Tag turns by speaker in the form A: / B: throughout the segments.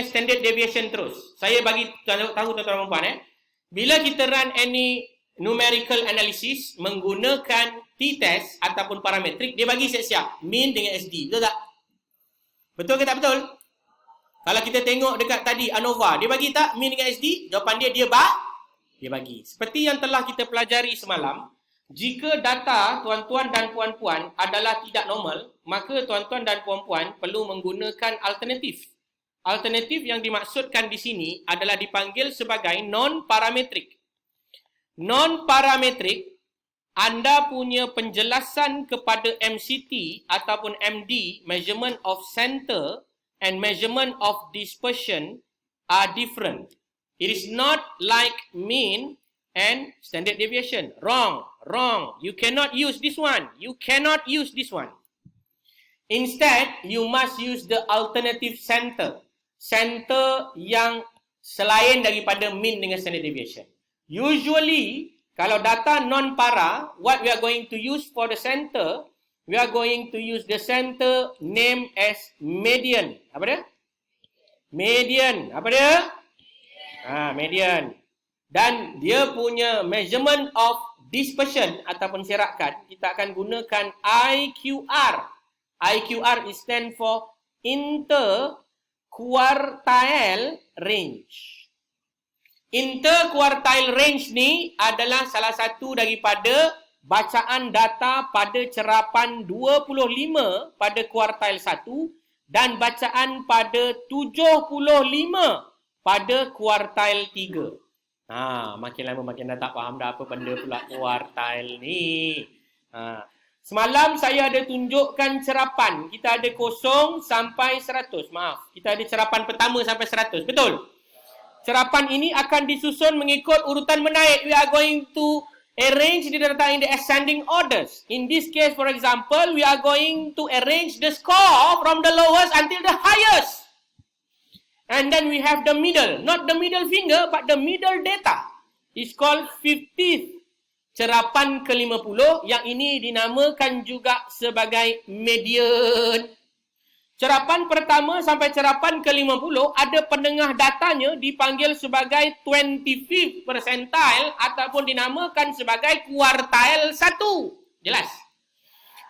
A: standard deviation terus. Saya bagi tahu tuan-tuan dan puan bila kita run any numerical analysis menggunakan t-test ataupun parametrik, dia bagi siap-siap mean dengan SD. Betul tak? Betul ke tak betul? Kalau kita tengok dekat tadi ANOVA, dia bagi tak mean dengan SD? Jawapan dia bagi. Seperti yang telah kita pelajari semalam, jika data tuan-tuan dan puan-puan adalah tidak normal, maka tuan-tuan dan puan-puan perlu menggunakan alternatif. Alternatif yang dimaksudkan di sini adalah dipanggil sebagai non-parametrik. Non-parametrik, anda punya penjelasan kepada MCT ataupun MD, measurement of center and measurement of dispersion are different. It is not like mean and standard deviation. Wrong. You cannot use this one. Instead, you must use the alternative center. Center yang selain daripada mean dengan standard deviation. Usually, kalau data non-para, what we are going to use for the center, we are going to use the center name as median. Apa dia? Median. Apa dia? Median. Dan dia punya measurement of dispersion ataupun serakan, kita akan gunakan IQR. IQR is stand for interquartile range. Interquartile range ni adalah salah satu daripada bacaan data pada cerapan 25 pada kuartil 1 dan bacaan pada 75 pada kuartil 3. Makin lama makin dah tak faham dah apa benda pula kuartil ni. Semalam saya ada tunjukkan cerapan. Kita ada 0 sampai 100. Maaf, kita ada cerapan pertama sampai 100. Betul? Cerapan ini akan disusun mengikut urutan menaik. We are going to arrange the data in the ascending orders. In this case, for example, we are going to arrange the score from the lowest until the highest. And then we have the middle. Not the middle finger, but the middle data. It's called 50th. Cerapan ke-50, yang ini dinamakan juga sebagai median. Cerapan pertama sampai cerapan ke-50 ada penengah datanya dipanggil sebagai 25th percentile ataupun dinamakan sebagai kuartil 1. Jelas?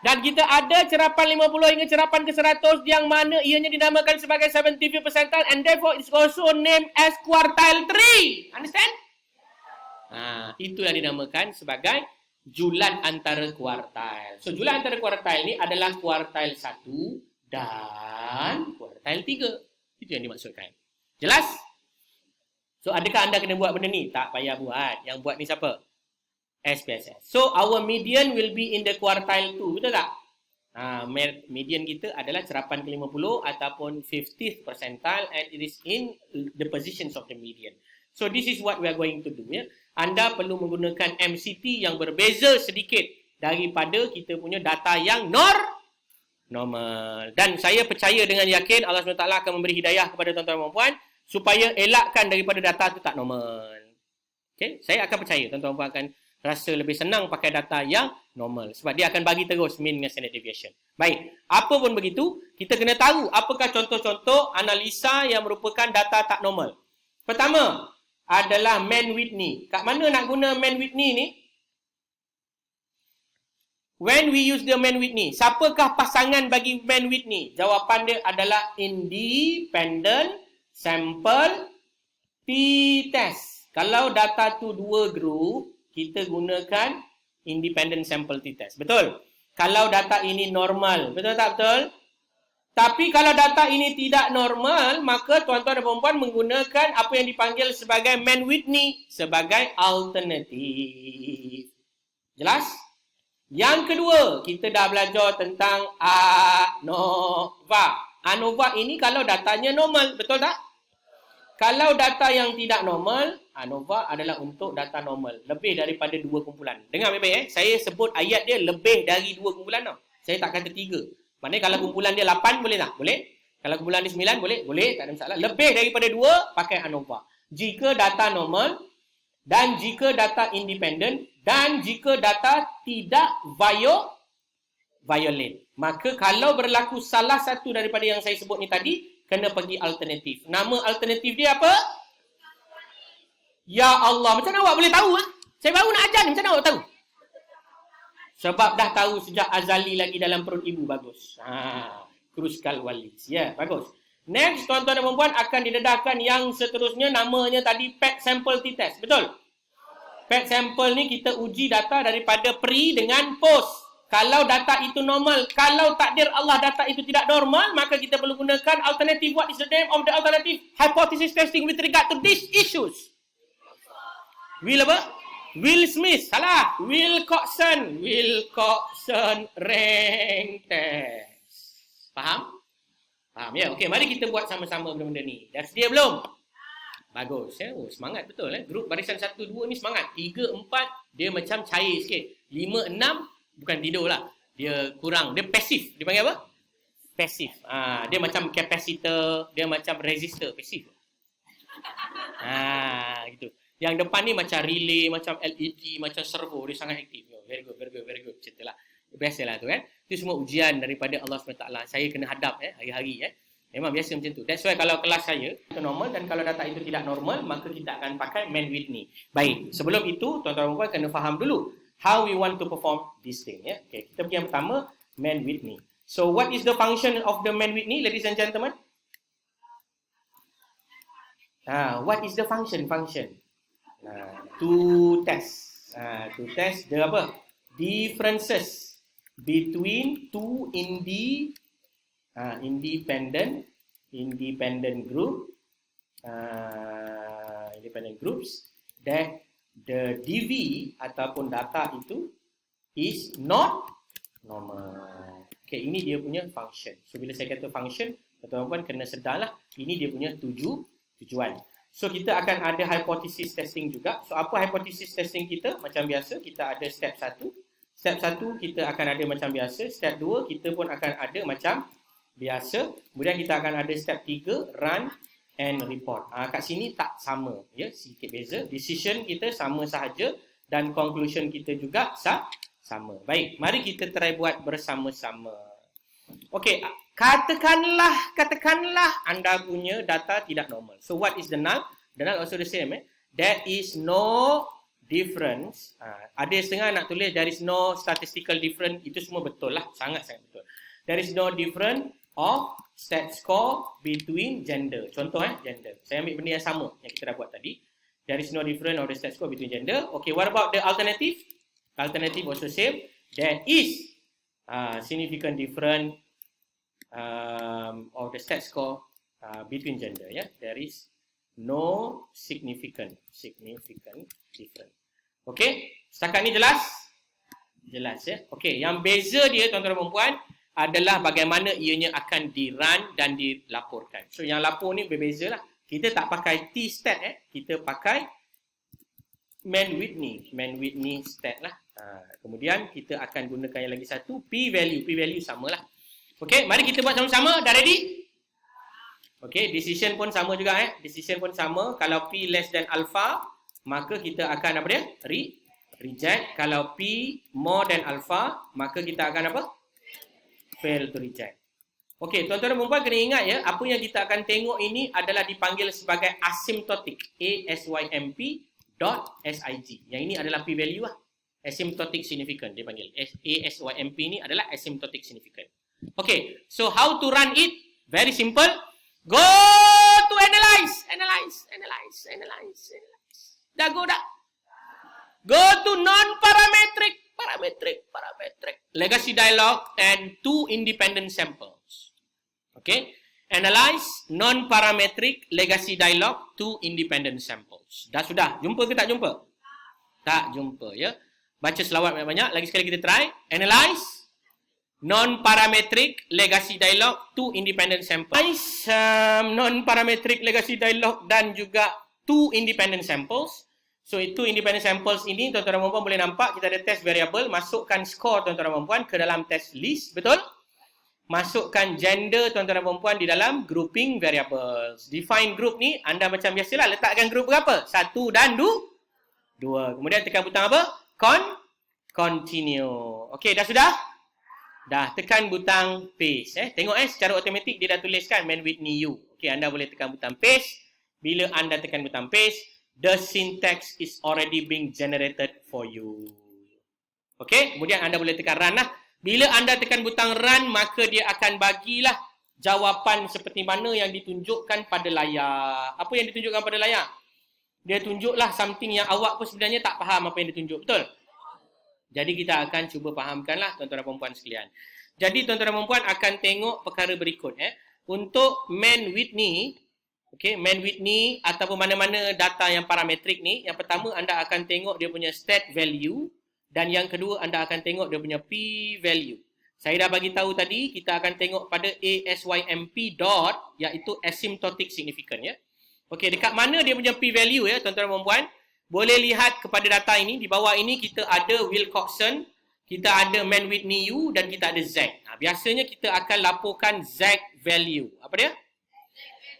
A: Dan kita ada cerapan 50 hingga cerapan ke-100 yang mana ianya dinamakan sebagai 75th percentile and therefore it's also named as quartile 3. Understand? Itulah dinamakan sebagai julat antara kuartil. So julat antara kuartil ni adalah kuartil 1 dan kuartil 3. Itu yang dimaksudkan. Jelas? So, adakah anda kena buat benda ni? Tak payah buat. Yang buat ni siapa? SPSS. So, our median will be in the quartile 2. Betul tak? Median kita adalah cerapan ke-50 ataupun 50th percentile and it is in the positions of the median. So, this is what we are going to do. Ya? Anda perlu menggunakan MCT yang berbeza sedikit daripada kita punya data yang normal. Dan saya percaya dengan yakin Allah SWT akan memberi hidayah kepada tuan-tuan dan puan supaya elakkan daripada data itu tak normal. Okay? Saya akan percaya tuan-tuan dan puan akan rasa lebih senang pakai data yang normal. Sebab dia akan bagi terus mean dengan standard deviation. Baik, apa pun begitu, kita kena tahu apakah contoh-contoh analisa yang merupakan data tak normal. Pertama adalah Mann-Whitney. Kat mana nak guna Mann-Whitney ni? When we use the Mann-Whitney, siapakah pasangan bagi Mann-Whitney? Jawapan dia adalah independent sample t-test. Kalau data tu 2 group, kita gunakan independent sample t-test. Betul? Kalau data ini normal. Betul tak betul? Tapi kalau data ini tidak normal, maka tuan-tuan dan puan-puan menggunakan apa yang dipanggil sebagai Mann-Whitney sebagai alternatif. Jelas? Yang kedua, kita dah belajar tentang ANOVA. ANOVA ini kalau datanya normal, betul tak? Kalau data yang tidak normal, ANOVA adalah untuk data normal. Lebih daripada 2 kumpulan. Dengar baik-baik saya sebut ayat dia lebih dari 2 kumpulan tau. Saya tak kata 3. Maknanya kalau kumpulan dia 8 boleh tak? Boleh. Kalau kumpulan dia 9 boleh? Boleh, tak ada masalah. Lebih daripada 2, pakai ANOVA. Jika data normal, dan jika data independent, dan jika data tidak violate. Maka kalau berlaku salah satu daripada yang saya sebut ni tadi, kena pergi alternatif. Nama alternatif dia apa? Ya Allah, macam mana awak boleh tahu? Saya baru nak ajar ni, macam mana awak tahu? Sebab dah tahu sejak azali lagi dalam perut ibu. Bagus. Kruskal walis. Ya, bagus. Next, tuan-tuan dan puan-puan, akan didedahkan yang seterusnya, namanya tadi PET sample t-test. Betul? PET sample ni kita uji data daripada pre dengan post. Kalau data itu normal, kalau takdir Allah data itu tidak normal, maka kita perlu gunakan alternative. What is the name of the alternative? Hypothesis testing with regard to these issues. Will apa? Will Smith. Salah. Wilcoxon rank test. Faham? Faham ya? Okey, mari kita buat sama-sama benda-benda ni. Dah sedia belum? Bagus ya. Oh, semangat betul Grup barisan 1 2 ni semangat. 3 4 dia macam cair sikit. 5 6 bukan tidur lah. Dia kurang. Dia pasif. Dia panggil apa? Pasif. Dia macam capacitor, dia macam resistor, pasif. Gitu. Yang depan ni macam relay, macam LED, macam servo, dia sangat aktif. Very good. Ceritalah. Biasalah tu Itu semua ujian daripada Allah SWT. Saya kena hadap hari-hari Memang biasa macam tu. That's why kalau kelas saya itu normal dan kalau data itu tidak normal, maka kita akan pakai Mann-Whitney. Baik, sebelum itu tuan-tuan dan puan kena faham dulu how we want to perform this thing Okay, kita pergi yang pertama, Mann-Whitney. So what is the function of the Mann-Whitney, ladies and gentlemen? What is the function? To test the apa? Differences between two independent groups that the DV ataupun data itu is not normal. Okay, ini dia punya function. So bila saya kata function, tuan-tuan kena sedarlah ini dia punya tujuan. So kita akan ada hypothesis testing juga. So apa hypothesis testing kita? Macam biasa kita ada step 1. Step 1 kita akan ada macam biasa. Step 2 kita pun akan ada macam biasa. Kemudian kita akan ada step 3, run and report. Kat sini tak sama sedikit beza. Decision kita sama sahaja dan conclusion kita juga sama. Baik, mari kita try buat bersama-sama. Okey, katakanlah anda punya data tidak normal. So what is the null? The null also the same There is no difference. Ada setengah nak tulis there is no statistical difference. Itu semua betul lah, sangat-sangat betul. There is no difference of stat score between gender. Contoh gender. Saya ambil benda yang sama yang kita dah buat tadi. There is no difference of the stat score between gender. Okay, what about the alternative? Alternative also same. There is significant difference of the stat score between gender. There is no significant difference. Okay, setakat ni jelas? Jelas Okay, yang beza dia tuan-tuan dan puan adalah bagaimana ianya akan di-run dan dilaporkan. So yang lapor ni berbeza lah. Kita tak pakai T-stat kita pakai Mann-Whitney stat lah. Kemudian kita akan gunakan yang lagi satu, P-value samalah. Okay, mari kita buat sama-sama. Dah ready? Okay, decision pun sama juga Decision pun sama. Kalau P less than alpha, maka kita akan apa dia? Reject. Kalau P more than alpha, maka kita akan apa? Fail to reject. Okey, tuan-tuan dan puan-puan kena ingat apa yang kita akan tengok ini adalah dipanggil sebagai asymptotic. ASYMP .SIG. Yang ini adalah p-value lah. Asymptotic significant dia panggil. ASYMP ni adalah asymptotic significant. Okey, so how to run it? Very simple. Go to analyze. Dah go dah. Go to non-parametric. Legacy dialog and two independent samples. Okay. Analyze non-parametric legacy dialog, two independent samples. Dah sudah. Jumpa ke tak jumpa? Tak jumpa Baca selawat banyak-banyak. Lagi sekali kita try. Analyze non-parametric legacy dialog, two independent samples. Non-parametric legacy dialog dan juga two independent samples. So itu independent samples ini tuan-tuan dan puan-puan boleh nampak kita ada test variable, masukkan skor tuan-tuan dan puan-puan ke dalam test list, betul? Masukkan gender tuan-tuan dan puan-puan di dalam grouping variables. Define group ni anda macam biasalah letakkan group berapa? 1 dan 2. Kemudian tekan butang apa? Continue. Okey, dah sudah? Dah, tekan butang paste. Tengok secara automatik dia dah tuliskan Man Whitney U. Okey, anda boleh tekan butang paste. Bila anda tekan butang paste, the syntax is already being generated for you. Okey, kemudian anda boleh tekan run lah. Bila anda tekan butang run, maka dia akan bagilah jawapan seperti mana yang ditunjukkan pada layar. Apa yang ditunjukkan pada layar? Dia tunjuklah something yang awak pun sebenarnya tak faham apa yang ditunjuk. Betul? Jadi kita akan cuba fahamkanlah tuan-tuan dan puan-puan sekalian. Jadi tuan-tuan dan puan-puan akan tengok perkara berikut. Untuk Man Whitney, okay, Man Whitney ataupun mana-mana data yang parametrik ni, yang pertama anda akan tengok dia punya stat value dan yang kedua anda akan tengok dia punya p value. Saya dah bagi tahu tadi, kita akan tengok pada ASYMP dot, iaitu asymptotic significant ya. Okey, dekat mana dia punya p value ya tuan-tuan dan puan-puan? Boleh lihat kepada data ini, di bawah ini kita ada Wilcoxon, kita ada Man Whitney U dan kita ada Z. Biasanya kita akan laporkan Z value. Apa dia?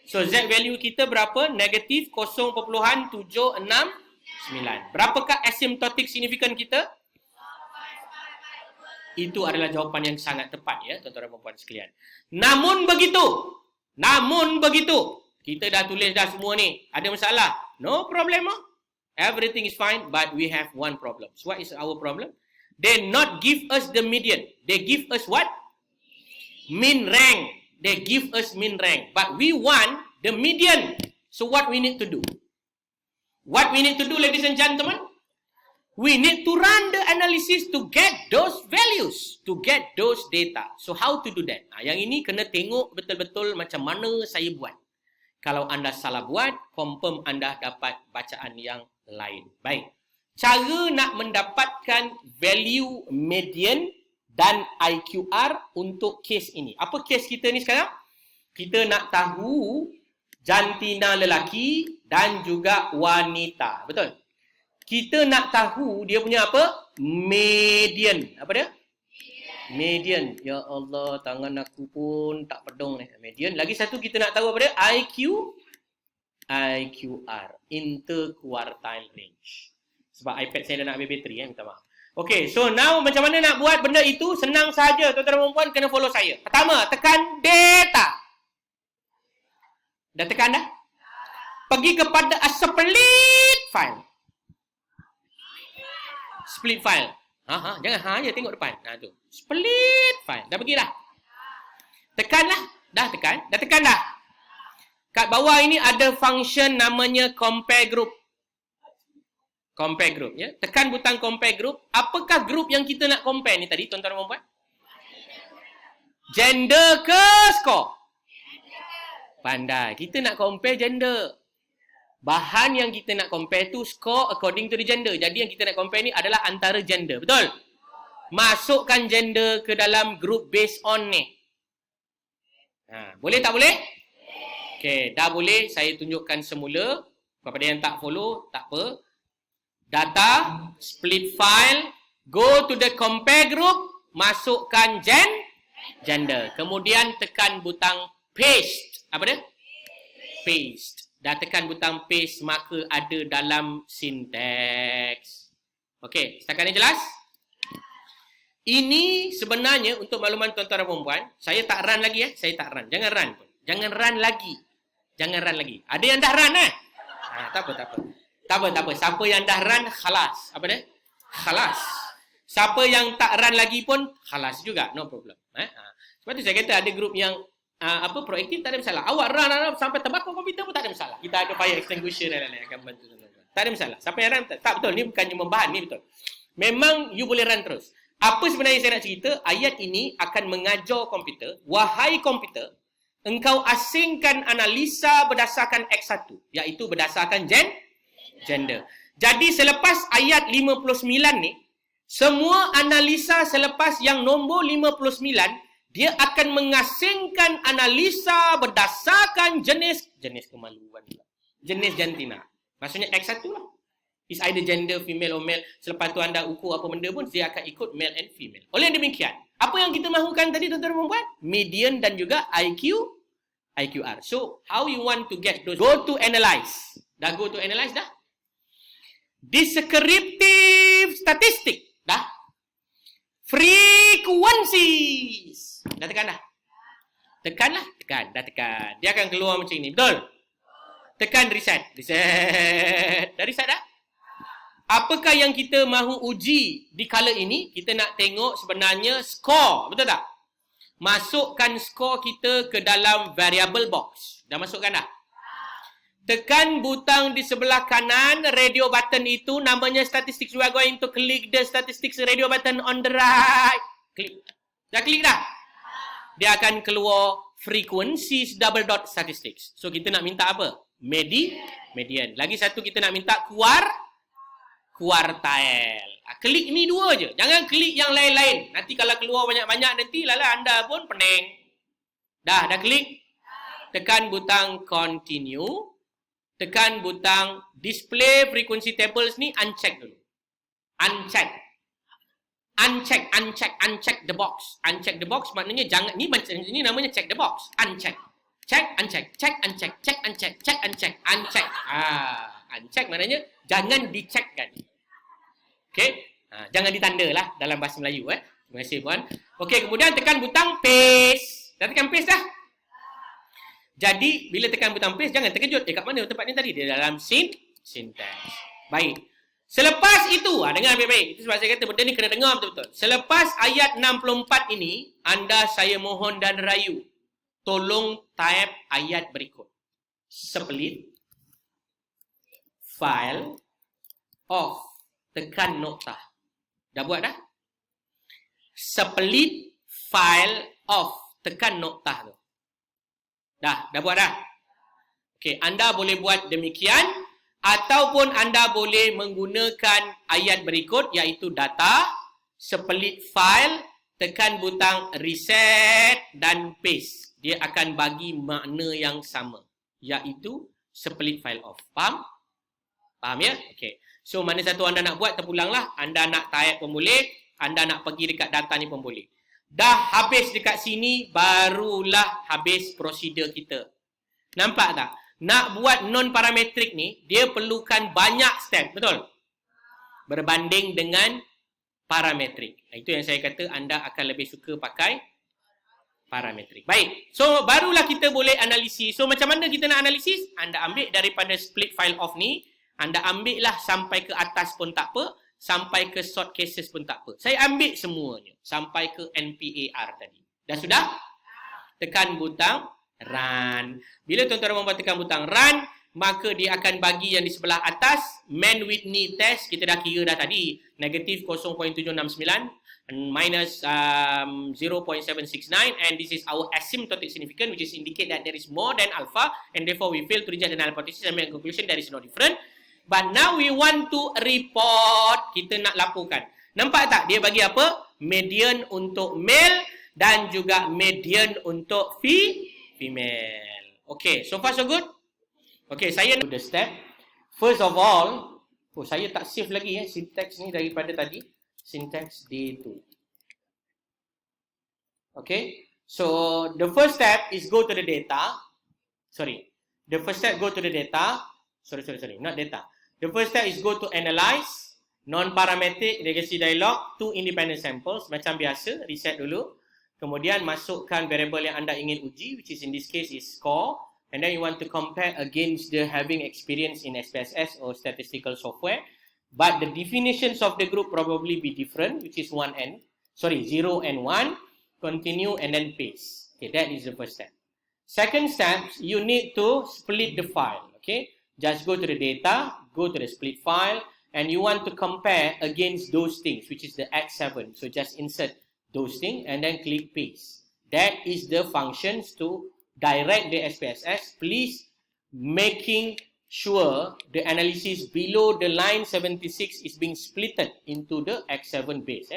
A: So Z value kita berapa? Negatif 0.769. Berapakah asymptotic significant kita? Itu adalah jawapan yang sangat tepat ya tuan-tuan dan puan-puan sekalian. Namun begitu, kita dah tulis dah semua ni. Ada masalah? No problem. Everything is fine, but we have one problem. So what is our problem? They not give us the median. They give us what? Mean rank. They give us mean rank. But we want the median. So what we need to do? What we need to do, ladies and gentlemen? We need to run the analysis to get those values, to get those data. So how to do that? Yang ini kena tengok betul-betul macam mana saya buat. Kalau anda salah buat, confirm anda dapat bacaan yang lain. Baik. Cara nak mendapatkan value median dan IQR untuk kes ini. Apa kes kita ni sekarang? Kita nak tahu jantina lelaki dan juga wanita. Betul? Kita nak tahu dia punya apa? Median. Apa dia? Median. Ya Allah, tangan aku pun tak pedong ni. Median. Lagi satu kita nak tahu apa dia? IQR. Interquartile range. Sebab iPad saya dah nak habis bateri minta maaf. Okay, so now macam mana nak buat benda itu? Senang saja tuan-tuan dan puan kena follow saya. Pertama, tekan data. Dah tekan dah? Pergi kepada a split file. Split file. Jangan je tengok depan. Tu. Split file. Dah pergi dah. Tekanlah. Dah tekan. Dah tekan dah. Kat bawah ini ada function namanya compare group. Compare group ya. Tekan butang compare group. Apakah group yang kita nak compare ni tadi tuan-tuan dan puan-puan? Gender ke score? Pandai. Kita nak compare gender. Bahan yang kita nak compare tu score according to the gender. Jadi yang kita nak compare ni adalah antara gender. Betul? Masukkan gender ke dalam group based on ni. Boleh tak boleh? Okey, dah boleh. Saya tunjukkan semula. Kepada yang tak follow, tak apa. Data, split file, go to the compare group, masukkan gender. Kemudian tekan butang paste. Apa dia? Paste. Dah tekan butang paste, maka ada dalam syntax. Okey, setakat ni jelas? Ini sebenarnya untuk makluman tuan-tuan dan puan-puan, saya tak run lagi saya tak run. Jangan run pun. Jangan run lagi. Ada yang dah run tak apa. Siapa yang dah run, khalas. Apa dia? Khalas. Siapa yang tak run lagi pun, khalas juga. No problem. Sebab tu saya kata ada grup yang proaktif, tak ada masalah. Awak run sampai terbakar komputer pun tak ada masalah. Kita ada fire extinguisher dan lain-lain akan bantu. Tak ada masalah. Siapa yang run, tak betul. Ni bukannya membahan, ni betul. Memang you boleh run terus. Apa sebenarnya saya nak cerita? Ayat ini akan mengajar komputer, wahai komputer, engkau asingkan analisa berdasarkan X1, iaitu berdasarkan gender. Jadi selepas ayat 59 ni, semua analisa selepas yang nombor 59, dia akan mengasingkan analisa berdasarkan jenis kemaluan. Jenis jantina. Maksudnya X1 lah. Is either gender, female or male. Selepas tu anda ukur apa benda pun, dia akan ikut male and female. Oleh demikian, apa yang kita mahukan tadi tuan-tuan dan puan-puan? Median dan juga IQR. So, how you want to get those? Go to analyze. Dah go to analyze dah? Descriptive statistic. Dah? frequencies. Dah tekan dah? Tekan lah. Tekan. Dah tekan. Dia akan keluar macam ni. Betul? Tekan reset. Reset. Dah reset dah? Apakah yang kita mahu uji di kala ini? Kita nak tengok sebenarnya skor. Betul tak? Masukkan skor kita ke dalam variable box. Dah masukkan dah? Tekan butang di sebelah kanan radio button itu namanya statistics. We are going to click the statistics radio button on the right. Klik. Dah klik dah? Dia akan keluar frequencies double dot statistics. So kita nak minta apa? Median. Lagi satu kita nak minta kuartail. Klik ni dua je. Jangan klik yang lain-lain. Nanti kalau keluar banyak-banyak nanti lala anda pun pening. Dah klik. Tekan butang continue. Tekan butang display frequency tables ni uncheck dulu. Uncheck the box. Uncheck the box maknanya jangan ni namanya check the box. Uncheck. Check, uncheck. Uncheck maknanya jangan dicheckkan. Okey? Jangan ditanda lah dalam bahasa Melayu. Terima kasih puan. Okey, kemudian tekan butang paste. Dah tekan paste dah? Jadi, bila tekan butang paste, jangan terkejut. Kat mana tempat ni tadi? Dia dalam syntax. Baik. Selepas itu, dengar baik-baik. Itu sebab saya kata benda ni kena dengar betul-betul. Selepas ayat 64 ini, anda saya mohon dan rayu, tolong type ayat berikut. Split file of, tekan noktah. Dah buat dah? Split file of, tekan noktah tu. Dah buat dah? Okey, anda boleh buat demikian. Ataupun anda boleh menggunakan ayat berikut iaitu data, split file, tekan butang reset dan paste. Dia akan bagi makna yang sama iaitu split file off. Faham? Faham ya? Okey. So mana satu anda nak buat terpulanglah. Anda nak type pun boleh, anda nak pergi dekat data ni pun boleh. Dah habis dekat sini barulah habis prosedur kita. Nampak tak? Nak buat non-parametrik ni, dia perlukan banyak step, betul? Berbanding dengan parametrik. Itu yang saya kata anda akan lebih suka pakai parametrik. Baik, so barulah kita boleh analisis. So macam mana kita nak analisis? Anda ambil daripada split file off ni, anda ambil lah sampai ke atas pun tak apa, sampai ke sort cases pun tak apa. Saya ambil semuanya, sampai ke NPAR tadi. Dah sudah? Tekan butang run. Bila tuan-tuan membuat tekan butang run, maka dia akan bagi yang di sebelah atas, man Whitney test, kita dah kira dah tadi, negatif 0.769 minus 0.769, and this is our asymptotic significance, which is indicate that there is more than alpha, and therefore we fail to reject the null hypothesis and make a conclusion there is no difference. But now we want to report, kita nak laporkan. Nampak tak? Dia bagi apa? Median untuk male dan juga median untuk female. Okay, so far so good? Okay, saya nak the step. First of all, saya tak save lagi syntax ni daripada tadi. Syntax D2. Okay, so the first step is go to the data. The first step go to the data. Not data. The first step is go to analyze, non-parametric, legacy dialog, two independent samples. Macam biasa, reset dulu. Kemudian masukkan variable yang anda ingin uji, which is in this case is score. And then you want to compare against the having experience in SPSS or statistical software. But the definitions of the group probably be different, which is 0 and 1. Continue and then paste. Okay, that is the first step. Second step, you need to split the file. Okay, just go to the data, go to the split file, and you want to compare against those things, which is the X7. So just insert those things and then click paste. That is the functions to direct the SPSS. Please making sure the analysis below the line 76 is being splitted into the X7 base.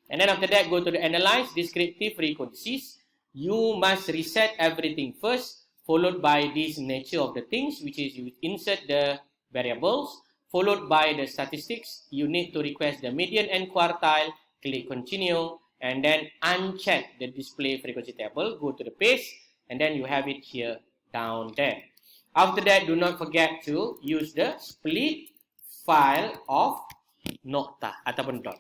A: And then after that, go to the analyze descriptive frequencies. You must reset everything first, followed by this nature of the things, which is you insert the variables, followed by the statistics. You need to request the median and quartile, click continue, and then uncheck the display frequency table, go to the paste, and then you have it here down there. After that, do not forget to use the split file of nokta ataupun dot.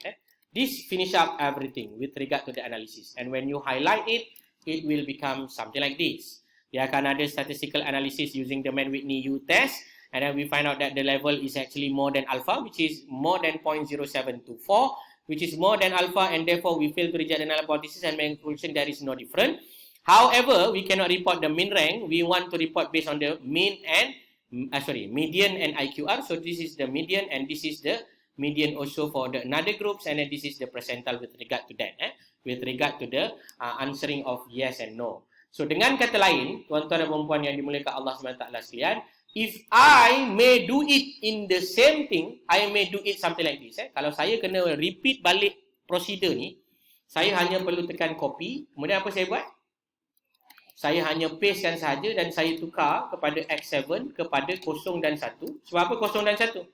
A: This finish up everything with regard to the analysis. And when you highlight it, it will become something like this. Dia akan ada statistical analysis using the Mann-Whitney U test. And then we find out that the level is actually more than alpha, which is more than 0.0724, which is more than alpha, and therefore we fail to reject the null hypothesis and make conclusion there is no difference. However, we cannot report the mean rank. We want to report based on the mean and median and IQR. So this is the median and this is the median also for the another groups, and then this is the percentile with regard to that. With regard to the answering of yes and no. So dengan kata lain, tuan-tuan dan puan-puan yang dimuliakan Allah SWT sekalian, if I may do it in the same thing, I may do it something like this. Kalau saya kena repeat balik prosedur ni, saya hanya perlu tekan copy. Kemudian apa saya buat? Saya hanya pastekan sahaja dan saya tukar kepada X7 kepada 0 dan 1. Sebab apa 0 dan 1?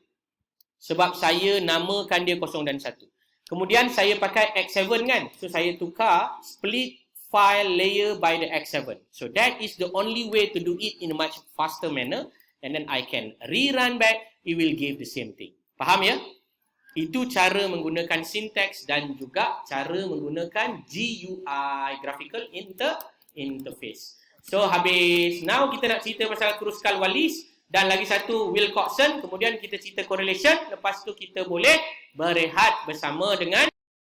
A: Sebab saya namakan dia 0 dan 1. Kemudian saya pakai X7 kan? So saya tukar split file layer by the X7. So that is the only way to do it in a much faster manner. And then I can rerun back, it will give the same thing. Faham ya? Itu cara menggunakan syntax dan juga cara menggunakan GUI, Graphical Interface. So habis, now kita nak cerita pasal Kruskal-Wallis dan lagi satu Wilcoxon, kemudian kita cerita correlation, lepas tu kita boleh berehat bersama dengan